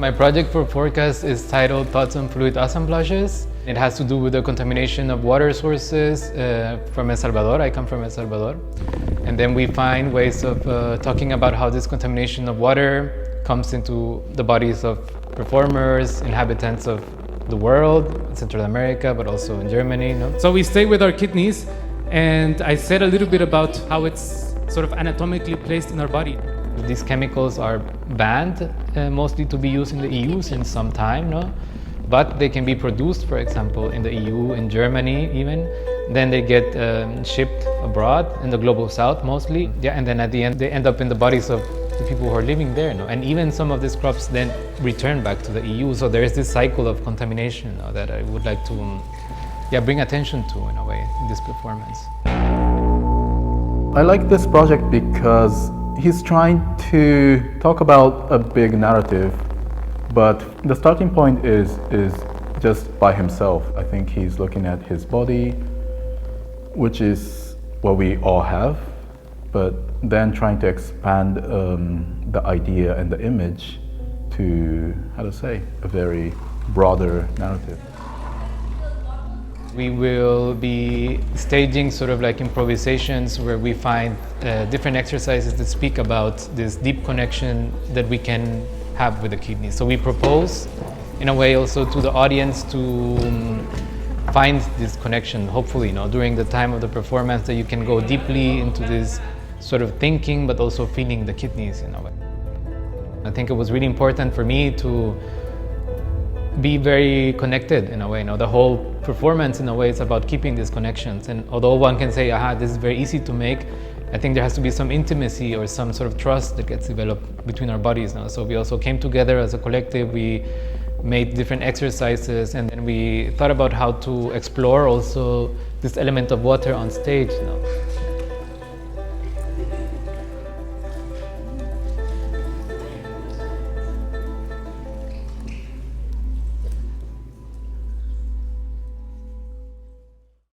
My project for Forecast is titled Thoughts on Fluid Assemblages. It has to do with the contamination of water sources from El Salvador. I come from El Salvador. And then we find ways of talking about how this contamination of water comes into the bodies of performers, inhabitants of the world, Central America, but also in Germany. No? So we stay with our kidneys, and I said a little bit about how it's sort of anatomically placed in our body. These chemicals are banned mostly to be used in the EU since some time, no? But they can be produced, for example, in the EU, in Germany even. Then they get shipped abroad, in the global south mostly. Yeah, and then at the end they end up in the bodies of the people who are living there. No? And even some of these crops then return back to the EU. So there is this cycle of contamination that I would like to bring attention to in a way in this performance. I like this project because he's trying to talk about a big narrative, but the starting point is just by himself. I think he's looking at his body, which is what we all have, but then trying to expand the idea and the image to, a very broader narrative. We will be staging sort of like improvisations where we find different exercises that speak about this deep connection that we can have with the kidneys. So we propose in a way also to the audience to find this connection, hopefully, during the time of the performance, that you can go deeply into this sort of thinking but also feeling the kidneys in a way. I think it was really important for me to be very connected in a way. The whole performance in a way is about keeping these connections. And although one can say, this is very easy to make, I think there has to be some intimacy or some sort of trust that gets developed between our bodies now. So we also came together as a collective, we made different exercises, and then we thought about how to explore also this element of water on stage now.